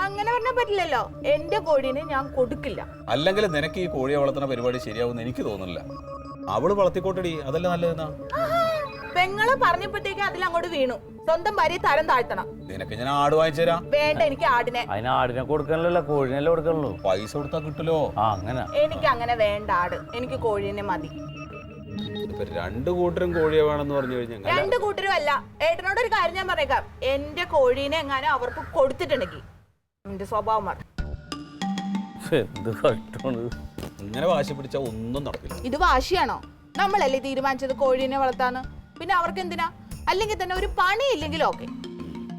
അങ്ങനെ പറഞ്ഞാൽ പറ്റില്ലല്ലോ. എന്റെ കോഴീനെ ഞാൻ കൊടുക്കില്ല. അല്ലെങ്കിൽ നിനക്ക് ഈ കോഴിയെ വളർത്തുന്ന പരിപാടി ശരിയാവുമെന്ന് എനിക്ക് തോന്നുന്നില്ല. അവള് വളർത്തിക്കോട്ടടി, അതല്ല നല്ലതെന്നാ. പെങ്ങളെ പറഞ്ഞപ്പോഴത്തേക്ക് അതിലങ്ങോട്ട് വീണു. സ്വന്തം ഭാര്യ തരം താഴ്ത്തണം. നിനക്ക് ഞാൻ ആട് വാങ്ങിച്ചു തരാം. വേണ്ട, എനിക്ക് ആടിനെ. അതിന് ആടിനെ കൊടുക്കണല്ലോ, കോഴിനല്ലേ കൊടുക്കണല്ലോ. പൈസ കൊടുത്താ കിട്ടലോ. അങ്ങനെ എനിക്ക് അങ്ങനെ വേണ്ട ആട്, എനിക്ക് കോഴീനെ മതി. ഇപ്പൊ രണ്ടു കൂട്ടരും കോഴിയെ വേണമെന്ന് പറഞ്ഞു കഴിഞ്ഞാൽ രണ്ടു കൂട്ടരും അല്ല. ഏട്ടനോട് ഒരു കാര്യം ഞാൻ പറഞ്ഞേക്കാം, എന്റെ കോഴീനെ എങ്ങാനും അവർക്ക് കൊടുത്തിട്ടുണ്ടെങ്കിൽ എന്റെ സ്വഭാവം മാറും. ഇങ്ങനെ വാശി പിടിച്ചാ ഒന്നും നടക്കില്ല. ഇത് വാശിയാണോ? നമ്മളല്ലേ തീരുമാനിച്ചത് കോഴീനെ വളർത്താന്ന്. പിന്നെ അവർക്ക് എന്തിനാ? അല്ലെങ്കിൽ തന്നെ ഒരു പണിയില്ലെങ്കിലും ഓക്കെ.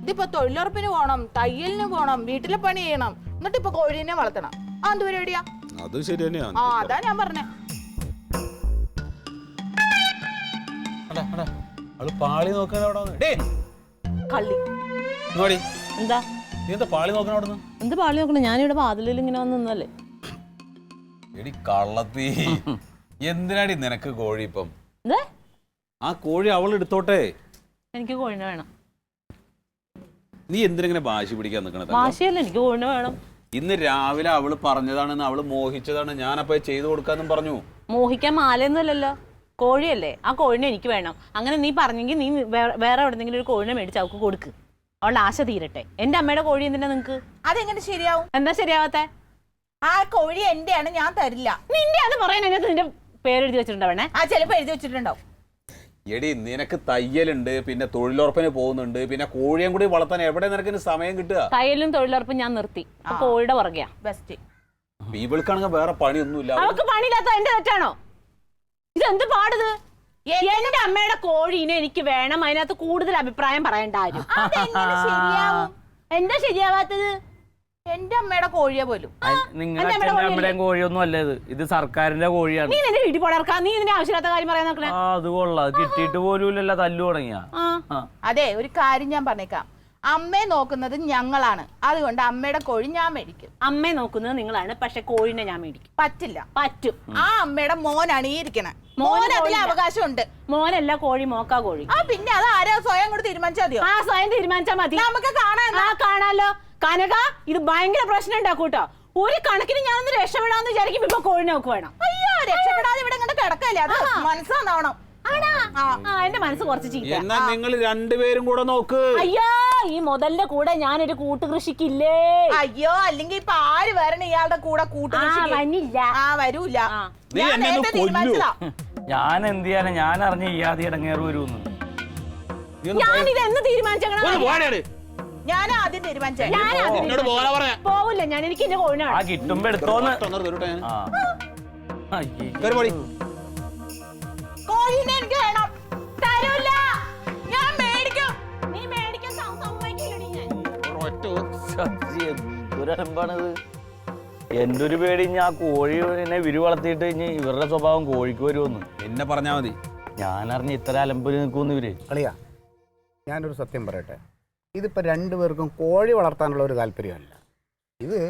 ഇതിപ്പോ തൊഴിലുറപ്പിന് പോണം, തയ്യലിന് പോണം, വീട്ടിലെ പണി ചെയ്യണം, എന്നിട്ട് ഇപ്പൊ കോഴീനെ വളർത്തണം. ആ എന്ത് പരിപാടിയാ? അത് ശരി തന്നെയാ. ആ അതാ ഞാൻ പറഞ്ഞേ. പാളി നോക്കാൻ കള്ളി. എന്താ നീ എന്താ പാളി നോക്കണ അവിടെ നിന്ന്? എന്ത് പാളി നോക്കണം? ഞാനിവിടെ വാതിലിൽ ഇങ്ങനെ വന്നല്ലേ. എടി കള്ളത്തി, എന്തിനാടി നിനക്ക് കോഴി? ഇപ്പം എന്തേ? ആ കോഴി അവൾ എടുത്തോട്ടെ. എനിക്ക് കോഴിനെ വേണം. നീ എന്തിനെങ്ങനെ വാശി പിടിക്കാൻ നിക്കണത്? വാശിയല്ല, എനിക്ക് കോഴിനെ വേണം. ഇന്ന് രാവിലെ അവള് പറഞ്ഞതാണെന്ന്, അവള് മോഹിച്ചതാണ്, ഞാനപ്പോ ചെയ്തു കൊടുക്കാന്നും പറഞ്ഞു. മോഹിക്കാൻ മാലയൊന്നുമല്ലല്ലോ, കോഴിയല്ലേ. ആ കോഴിനെ എനിക്ക് വേണം. അങ്ങനെ നീ പറഞ്ഞെങ്കിൽ നീ വേറെ എവിടെന്നെങ്കിലും ഒരു കോഴിനെ മേടിച്ച് അവൾക്ക് കൊടുക്ക്. അവളുടെ ആശ തീരട്ടെ. എന്റെ അമ്മയുടെ കോഴി എന്തിനാ നിങ്ങക്ക്? അതെങ്ങനെ ശരിയാവും? എന്താ ശരിയാവാത്തെ? ആ കോഴി എന്റെയാണ്, ഞാൻ തരില്ല. നിന്റെ അത് പറയാൻ അതിനകത്ത് നിന്റെ പേരെഴുതി വെച്ചിട്ടുണ്ടാവണേ. ആ ചിലപ്പോ എഴുതി വെച്ചിട്ടുണ്ടാവും. എടി നിനക്ക് തയ്യലുണ്ട്, പിന്നെ തൊഴിലുറപ്പിന് പോകുന്നുണ്ട്, പിന്നെ കോഴിയും കൂടി വളർത്താൻ എവിടെ നിനക്ക് സമയം കിട്ടുക? തയ്യലും തൊഴിലുറപ്പും ഞാൻ നിർത്തി. കോഴിയുടെ പുറകെയാ. ബെസ്റ്റ്. ഇവൾക്കാണെങ്കിൽ വേറെ പണിയൊന്നുമില്ല. അവൾക്ക് പണിയില്ലാത്ത എന്റെ തെറ്റാണോ? ഇതെന്ത് പാടത്? എന്റെ അമ്മയുടെ കോഴീനെ എനിക്ക് വേണം. അതിനകത്ത് കൂടുതൽ അഭിപ്രായം പറയണ്ട ആരും. എന്താ ശരിയാവാത്തത്? എന്റെ അമ്മയുടെ കോഴിയെ പോലും. നിങ്ങളുടെ അമ്മയുടെയും കോഴിയൊന്നും അല്ല ഇത്. ഇത് സർക്കാരിന്റെ കോഴിയാണ്. നീ നിന്റെ വീട്ടിൽ പോടാ. നീ ഇതിന്റെ ആവശ്യമില്ലാത്ത കാര്യം പറയാൻ നോക്കണേ. അത് കൊള്ളാം. കിട്ടിയിട്ട് പോലുമില്ലല്ലോ, തല്ലു തുടങ്ങിയ. അതെ, ഒരു കാര്യം ഞാൻ പറഞ്ഞേക്കാം. അമ്മയെ നോക്കുന്നത് ഞങ്ങളാണ്, അതുകൊണ്ട് അമ്മയുടെ കോഴി ഞാൻ മേടിക്കും. അമ്മയെ നോക്കുന്നത് നിങ്ങളാണ്, പക്ഷെ കോഴിനെ ഞാൻ മേടിക്കും. പറ്റില്ല. പറ്റും. ആ അമ്മയുടെ മോനാണ് ഈ ഇരിക്കണേ. മോന് അതിൽ അവകാശമുണ്ട്. മോനല്ല കോഴി, മോക്കാ കോഴി. ആ പിന്നെ അത് ആരാ സ്വയം കൂടെ തീരുമാനിച്ചാൽ മതിയോ? ആ സ്വയം തീരുമാനിച്ചാ മതി. നമുക്ക് കാണാലോ. കനക, ഇത് ഭയങ്കര പ്രശ്നം ഉണ്ടാക്കൂട്ടോ. ഒരു കണക്കിന് ഞാനൊന്ന് രക്ഷപ്പെടാന്ന് വിചാരിക്കും. ഇപ്പൊ കോഴിനെ നോക്ക് വേണം. അയ്യോ, രക്ഷപ്പെടാതെ ഇവിടെ ഇങ്ങോട്ട് കിടക്കല്ലേ, അത് മനസ്സിലാവണം. എന്റെ മനസ്സ് കുറച്ച് ചീത്ത. എന്നാ നിങ്ങൾ രണ്ടുപേരും കൂടെ നോക്ക്. അയ്യോ, ഈ മുതലിന്റെ കൂടെ ഞാനൊരു കൂട്ടുകൃഷിക്കില്ലേ? അയ്യോ, അല്ലെങ്കിൽ ഇപ്പൊ ആര് വരണം ഇയാളുടെ കൂടെ കൂട്ടുകൃഷിക്ക്? വരൂല. ഞാൻ എന്ത് ചെയ്യാനാ? ഞാൻ അറിഞ്ഞ ഈ ആദ്യം ഇടങ്ങേറ് വരുമെന്ന്. ഞാനിത് എന്ന് തീരുമാനിച്ചേ? ഞാൻ ആദ്യം തീരുമാനിച്ചേ. പോവില്ല ഞാൻ. എനിക്ക് എന്റെ കോഴിനെ ആ കിട്ടുമ്പോ എടുത്തോന്ന്. കോഴിനെ എനിക്ക് വേണം. തരൂല്ല, ഞാൻ മേടിക്കും. നീ മേടിക്കാൻ സമ്മതിക്കില്ലടി ഞാൻ. എന്തൊരമ്പാണിത്. എന്റെ ഒരു പേടി ഞാൻ കോഴിനെ വിരി വളർത്തിയിട്ട് ഇനി ഇവരുടെ സ്വഭാവം കോഴിക്ക് വരുമെന്ന്. എന്നെ പറഞ്ഞാ മതി. ഞാനറിഞ്ഞ ഇത്ര അലമ്പല് നിൽക്കുമെന്ന് ഇവര്. അളിയാ, ഞാനൊരു സത്യം പറയട്ടെ. ഇതിപ്പോൾ രണ്ടുപേർക്കും കോഴി വളർത്താനുള്ള ഒരു താല്പര്യമല്ല. ഇത്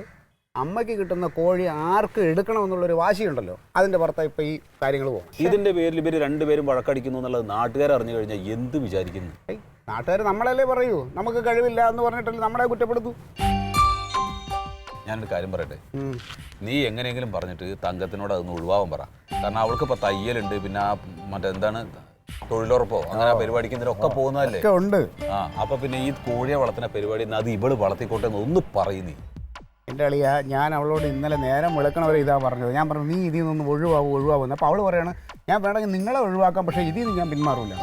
അമ്മയ്ക്ക് കിട്ടുന്ന കോഴി ആർക്ക് എടുക്കണമെന്നുള്ളൊരു വാശിയുണ്ടല്ലോ, അതിൻ്റെ പുറത്താണ് ഇപ്പോൾ ഈ കാര്യങ്ങൾ പോകും. ഇതിന്റെ പേരിൽ ഇവര് രണ്ടുപേരും വഴക്കടിക്കുന്നു എന്നുള്ളത് നാട്ടുകാർ അറിഞ്ഞു കഴിഞ്ഞാൽ എന്ത് വിചാരിക്കുന്നു? നാട്ടുകാർ നമ്മളല്ലേ പറയൂ, നമുക്ക് കഴിവില്ല എന്ന് പറഞ്ഞിട്ടല്ലേ നമ്മളെ കുറ്റപ്പെടുത്തു. ഞാനൊരു കാര്യം പറയട്ടെ. നീ എങ്ങനെയെങ്കിലും പറഞ്ഞിട്ട് തങ്കത്തിനോട് അതൊന്ന് ഒഴിവാവാൻ പറ. കാരണം അവൾക്ക് ഇപ്പൊ തയ്യലുണ്ട്, പിന്നെ മറ്റെന്താണ് തൊഴിലുറപ്പോ അങ്ങനെ പരിപാടിക്കുന്നതിലൊക്കെ പോകുന്നതല്ലേ ഉണ്ട്. അപ്പൊ പിന്നെ ഈ കോഴിയെ വളർത്തുന്ന പരിപാടി അത് ഇവള് വളർത്തിക്കോട്ടെ എന്ന് ഒന്ന് പറയുന്നേ. എൻ്റെ അളിയ, ഞാൻ അവളോട് ഇന്നലെ നേരം വിളക്കണവരെ ഇതാ പറഞ്ഞത്. ഞാൻ പറഞ്ഞു നീ ഇതിൽ നിന്ന് ഒഴിവാകുമെന്ന്. അപ്പോൾ അവൾ പറയാണ് ഞാൻ വേണമെങ്കിൽ നിങ്ങളെ ഒഴിവാക്കാം, പക്ഷേ ഇതിൽ നിന്ന് ഞാൻ പിന്മാറില്ല.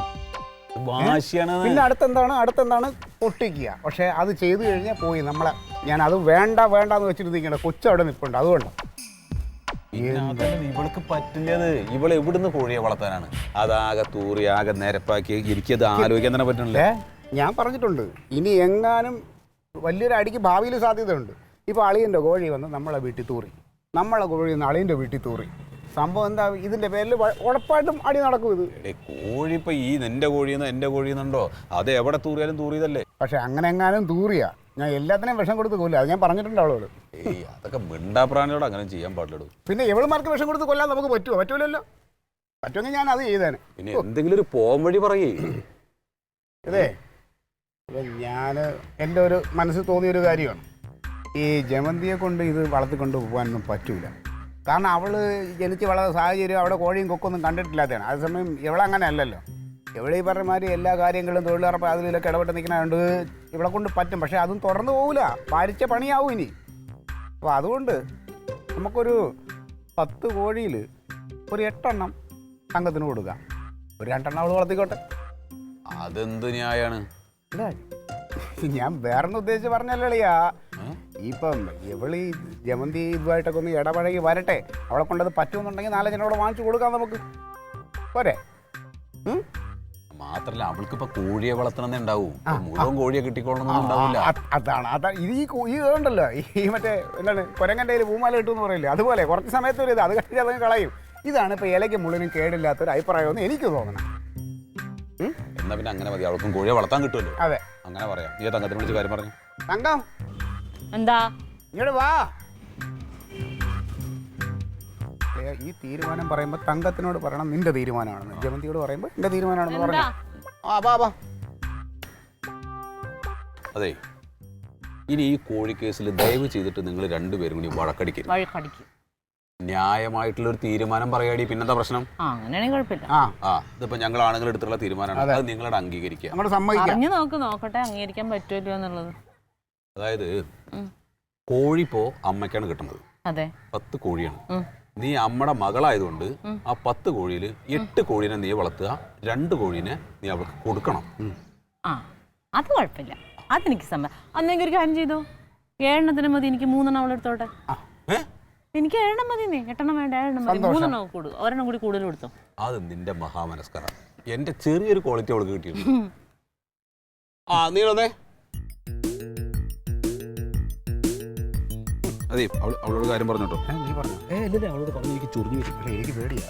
പിന്നെ അടുത്തെന്താണ് പൊട്ടിക്കുക. പക്ഷേ അത് ചെയ്തു കഴിഞ്ഞാൽ പോയി നമ്മളെ. ഞാൻ അത് വേണ്ടെന്ന് വെച്ചിട്ട് നിൽക്കണ്ട. കൊച്ചവിടെ നിൽപ്പുണ്ട്, അതുകൊണ്ട് ഇവൾക്ക് പറ്റില്ലത്. ഇവള് എവിടുന്ന് കോഴിയെ വളർത്താനാണ്? അതാകെ തൂറി ആകെ നിരപ്പാക്കി എനിക്കത് ആലോചിക്കാൻ തന്നെ പറ്റണില്ലേ. ഞാൻ പറഞ്ഞിട്ടുണ്ട്, ഇനി എങ്ങാനും വലിയൊരു അടിക്ക് ഭാവിയിൽ സാധ്യതയുണ്ട്. ഇപ്പോൾ അളിയൻ്റെ കോഴി വന്ന് നമ്മളെ വീട്ടിൽ തൂറി, നമ്മളെ കോഴി വന്ന് അളിയൻ്റെ വീട്ടിൽ തൂറി. സംഭവം എന്താ? ഇതിൻ്റെ പേരിൽ ഉറപ്പായിട്ടും അടി നടക്കും. ഇത് കോഴി ഇപ്പൊ ഈ നിന്റെ കോഴിയെന്നോ എന്റെ കോഴിയെന്നുണ്ടോ, അത് എവിടെ തൂറിയാലും തൂറിയതല്ലേ. പക്ഷെ അങ്ങനെ എങ്ങാനും തൂറിയാ ഞാൻ എല്ലാത്തിനെയും വിഷം കൊടുത്ത് കൊല്ലും. അത് ഞാൻ പറഞ്ഞിട്ടുണ്ട് അവളോട്. അതൊക്കെ മിണ്ടാപ്രാണിയോട് അങ്ങനെ ചെയ്യാൻ പാടില്ലടൂ. പിന്നെ എവളുമാർക്ക് വിഷം കൊടുത്ത് കൊല്ലാൻ നമുക്ക് പറ്റൂലല്ലോ. പറ്റുമെങ്കിൽ ഞാൻ അത് ചെയ്തേനെ. പിന്നെ എന്തെങ്കിലും ഒരു പോം വഴി പറയേ. ഇതേ ഞാൻ എൻ്റെ ഒരു മനസ്സിൽ തോന്നിയൊരു കാര്യമാണ്. ഈ ജമന്തിയെ കൊണ്ട് ഇത് വളർത്തിക്കൊണ്ട് പോകാനൊന്നും പറ്റൂല. കാരണം അവള് ജനിച്ച് വളർന്ന സാഹചര്യം അവിടെ കോഴിയും കൊക്കൊന്നും കണ്ടിട്ടില്ലാത്തതാണ്. അതേസമയം ഇവളങ്ങനെ അല്ലല്ലോ. ഇവിടെ ഈ പറഞ്ഞ മാതിരി എല്ലാ കാര്യങ്ങളും തൊഴിലുറപ്പ് അതിലൊക്കെ ഇടപെട്ട് നിൽക്കണതുകൊണ്ട് ഇവളെ കൊണ്ട് പറ്റും. പക്ഷേ അതും തുറന്നു പോകില്ല, ഭാരിച്ച പണിയാവും ഇനി. അപ്പോൾ അതുകൊണ്ട് നമുക്കൊരു 10 കോഴിയിൽ ഒരു 8 എണ്ണം തങ്കത്തിന് കൊടുക്കാം. ഒരു 2 എണ്ണം അവൾ വളർത്തിക്കോട്ടെ. അതെന്ത് ന്യായാണ്? ഇല്ല, ഞാൻ വേറൊന്നും ഉദ്ദേശിച്ച് പറഞ്ഞല്ലേളിയാ. ഇപ്പം ഇവളീ ജമന്തി ഇതുമായിട്ടൊക്കെ ഒന്ന് ഇടപഴകി വരട്ടെ. അവളെ കൊണ്ടത് പറ്റുമെന്നുണ്ടെങ്കിൽ 4 ജനോട് വാങ്ങിച്ചു കൊടുക്കാം നമുക്ക്. പോരെ? മാത്രല്ല അവൾക്ക് ഇപ്പൊ കോഴിയെ വളർത്തണമെന്നേ ഉണ്ടാവൂ. മുഴുവൻ കോഴിയെ കിട്ടിക്കൊള്ളണമെന്നൊന്നും ഉണ്ടാവില്ല. അതാണ് ഇത് ഈ ഉണ്ടല്ലോ, ഈ മറ്റേ എന്താണ് കുരങ്ങൻ്റെ കയ്യിൽ പൂമാല കിട്ടുമെന്ന് പറയില്ലേ, അതുപോലെ കുറച്ച് സമയത്ത് ഒരു ഇത് അത് കഴിഞ്ഞ് അതങ്ങ് കളയും. ഇതാണ് ഇപ്പൊ ഇലയ്ക്ക് മുള്ളിനും കേടില്ലാത്തൊരു അഭിപ്രായമെന്ന് എനിക്ക് തോന്നണം. എന്നാ പിന്നെ അങ്ങനെ മതി, അവൾക്കും കോഴിയെ വളർത്താൻ കിട്ടുമല്ലോ. അതെ, അങ്ങനെ പറയാം. നീ തങ്കത്തിനെ വിളിച്ച് കാര്യം പറഞ്ഞു. തങ്കം എന്താ ഇങ്ങോട്ട് വാ. ഈ തീരുമാനം പറയുമ്പോൾ തങ്കത്തിനോട് പറയണം നിന്റെ തീരുമാനമാണെന്ന്, ജമന്തിയോട് പറയുമ്പോൾ എന്റെ തീരുമാനമാണെന്ന് പറഞ്ഞു. അതെ, ഇനി ഈ കോഴി കേസിൽ ദയവ് ചെയ്തിട്ട് നിങ്ങൾ രണ്ടുപേരും കൂടി വഴക്കടിക്കും. ന്യായമായിട്ടുള്ള ഒരു തീരുമാനം പറയാടി, പിന്നെന്താ പ്രശ്നം? അങ്ങനെയാണെങ്കിൽ കുഴപ്പമില്ല. ഇതിപ്പോ ഞങ്ങൾ ആണുങ്ങൾ എടുത്തുള്ള തീരുമാനമാണ്, അത് നിങ്ങളുടെ അംഗീകരിക്കുക. പറഞ്ഞു നോക്കട്ടെ അംഗീകരിക്കാൻ പറ്റുമല്ലോ എന്നുള്ളത്. അതായത് കോഴിപ്പോ അമ്മയ്ക്കാണ് കിട്ടുന്നത്. അതെ, 10 കോഴിയാണ്. നീ അമ്മയുടെ മകളായതുകൊണ്ട് ആ 10 കോഴിയിൽ 8 കോഴീനെ നീ വളർത്തുക, 2 കോഴീനെ നീ അവൾക്ക് കൊടുക്കണം. അത് കുഴപ്പമില്ല, അതെനിക്ക് സമ്മതം. അന്നെങ്കിൽ ഒരു കാര്യം ചെയ്തോ, 7 എണ്ണത്തിന് മതി, എനിക്ക് 3 എണ്ണം അവളെ എടുത്തോട്ടെ. എനിക്ക് 7 എണ്ണം മതി, 8 എണ്ണം വേണ്ട, 7 എണ്ണം മതി. 3 എണ്ണം കൂടും, ഒരെണ്ണം കൂടി കൂടുതൽ കൊടുത്തോ. അത് നിന്റെ മഹാമനസ്കര. എന്റെ ചെറിയൊരു ക്വാളിറ്റി അവൾക്ക് കിട്ടിയിരുന്നു. നീ വന്നേ. അതെ, അവളോട് കാര്യം പറഞ്ഞോട്ടോ. നീ പറഞ്ഞു? അവളോട് പറഞ്ഞു, എനിക്ക് ചൊറിഞ്ഞു വരും. എനിക്ക് പേടിയാ.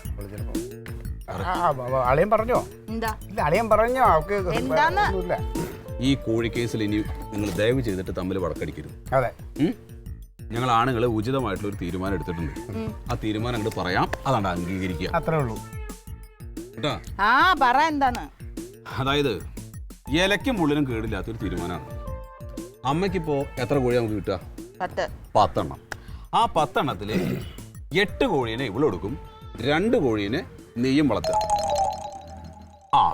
അളിയൻ പറഞ്ഞോ? എന്താ ഇല്ല, അളിയൻ പറഞ്ഞോ? അവൾക്ക് എന്താന്ന്? ഈ കോഴി കേസിൽ ഇനി നിങ്ങൾ ദയവ് ചെയ്തിട്ട് തമ്മിൽ വഴക്കടിക്കരുത്. അതെ, ഞങ്ങൾ ആണുങ്ങളെ ഉചിതമായിട്ടുള്ള ഒരു തീരുമാനം എടുത്തിട്ടുണ്ട്. ആ തീരുമാനം അങ്ങോട്ട് പറയാം, അതാണ്ട് അംഗീകരിക്കുക. അത്രേ ഉള്ളൂ കേട്ടാ? പറ എന്താന്ന്. അതായത് ഇലയ്ക്കും മുള്ളിനും കേടില്ലാത്തൊരു തീരുമാനമാണ്. അമ്മയ്ക്കിപ്പോ എത്ര കോഴി നമുക്ക് കിട്ടുക? 10 എണ്ണം. ആ 10 എണ്ണത്തില് 8 കോഴീനെ ഇവളെടുക്കും, 2 കോഴീനെ നെയ്യും വളർത്തുക.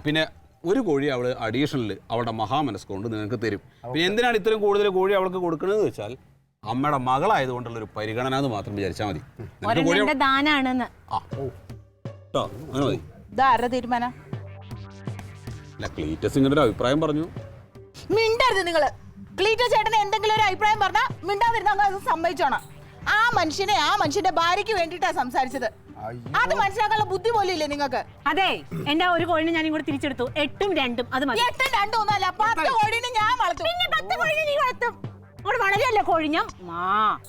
പിന്നെ 1 കോഴി അവള് അഡീഷണൽ അവളുടെ മഹാമനസ്കൊണ്ട് നിങ്ങൾക്ക് തരും. പിന്നെ എന്തിനാണ് ഇത്രയും കൂടുതൽ കോഴി അവൾക്ക് കൊടുക്കണമെന്ന് വെച്ചാൽ അമ്മയുടെ മകളായതുകൊണ്ടുള്ള ഒരു പരിഗണന എന്ന് മാത്രം വിചാരിച്ചാൽ മതി. തീരുമാനം ക്ലീറ്റസ് ഇങ്ങനെ ഒരു അഭിപ്രായം പറഞ്ഞു. മിണ്ടരുത് നിങ്ങള്. ക്ലീറ്റസ് ചേട്ടന് എന്തെങ്കിലും ഒരു അഭിപ്രായം പറഞ്ഞാൽ മിണ്ടാതിരുന്ന അത് സമ്മതിച്ചോണം. ആ മനുഷ്യന്റെ ഭാര്യയ്ക്ക് വേണ്ടിയിട്ടാ സംസാരിച്ചത്. അത് മനസ്സിലാക്കാനുള്ള ബുദ്ധി പോലും ഇല്ലേ നിങ്ങൾക്ക്? അതെ, എന്റെ 1 കോഴിനെ ഞാൻ ഇങ്ങോട്ട് തിരിച്ചെടുത്തു. 8ഉം 2ഉം അത് മതി. 8ഉം 2ഉം ഒന്നല്ല, 10 കോഴിനെ ഞാൻ വളർത്തും. പിന്നെ 10 കോഴിനെ നീ വളർത്തും. വളരെയല്ലേ കോഴിഞ്ഞം.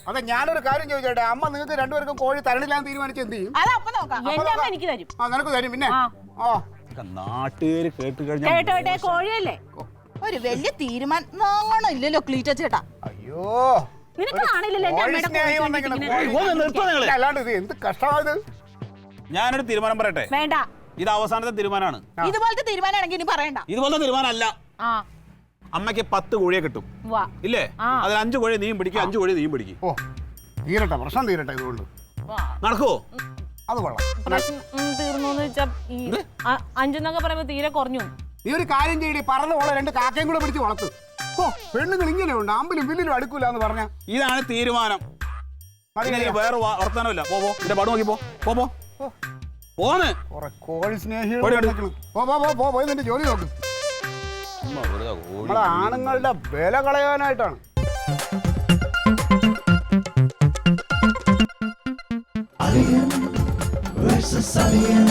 അതെ, ഞാനൊരു കാര്യം ചോദിച്ചോട്ടെ, അമ്മ നിങ്ങൾക്ക് 2 പേർക്കും കോഴി തരണില്ലാന്ന് തീരുമാനിച്ച് എന്ത് ചെയ്യും? അതപ്പൊ നോക്കാം. എന്റെ അമ്മ എനിക്ക് തരും. നിനക്ക് തരും. പിന്നെ നാട്ടുകാര് കേട്ട് കേട്ടോട്ടെ, കോഴിയല്ലേ. ഒരു വലിയ തീരുമാനം ഇല്ലല്ലോ ക്ലീറ്റസ് ചേട്ടാ. അയ്യോ, നിനക്ക് കാണില്ലല്ലോ എന്റെ അമ്മയുടെ. അല്ലാണ്ട് ഇത് എന്ത് കഷ്ടമായത്. ഞാനൊരു തീരുമാനം പറയട്ടെ? വേണ്ട, ഇത് അവസാനത്തെ തീരുമാനമാണ്. ഇതുപോലത്തെ തീരുമാനമാണെങ്കിൽ ഇനി പറയണ്ട. ഇതുപോലത്തെ തീരുമാനമല്ല. അമ്മയ്ക്ക് 10 കോഴിയെ കിട്ടും ഇല്ലേ? അതിൽ 5 കോഴി നീയും പിടിക്കും, 5 കോഴി നീയും പിടിക്കും. തീരട്ടെ, പ്രശ്നം തീരട്ടെ. ഇതുകൊണ്ട് നടക്കുവോ? അത് കൊള്ളാം. തീർന്നു വെച്ചാ 5 എന്നൊക്കെ പറയുമ്പോ തീരെ കുറഞ്ഞു. നീ ഒരു കാര്യം ചെയ്യടി, പറന്ന് പോലെ 2 കാക്കയും കൂടെ പിടിച്ച് വളർത്തു. പെണ്ണുങ്ങൾ ഇങ്ങനെ ഉണ്ട്, അമ്പലും വില്ലിലും അടുക്കൂല എന്ന് പറഞ്ഞ. ഇതാണ് തീരുമാനം. വേറെ വർത്താനമില്ല. എന്റെ പടം നോക്കി പോന്ന്. കോഴി സ്നേഹികൾ പോയി നിന്റെ ജോലി നോക്ക്. നമ്മളെ ആണുങ്ങളുടെ വില കളയാനായിട്ടാണ്. Alien versus Alien.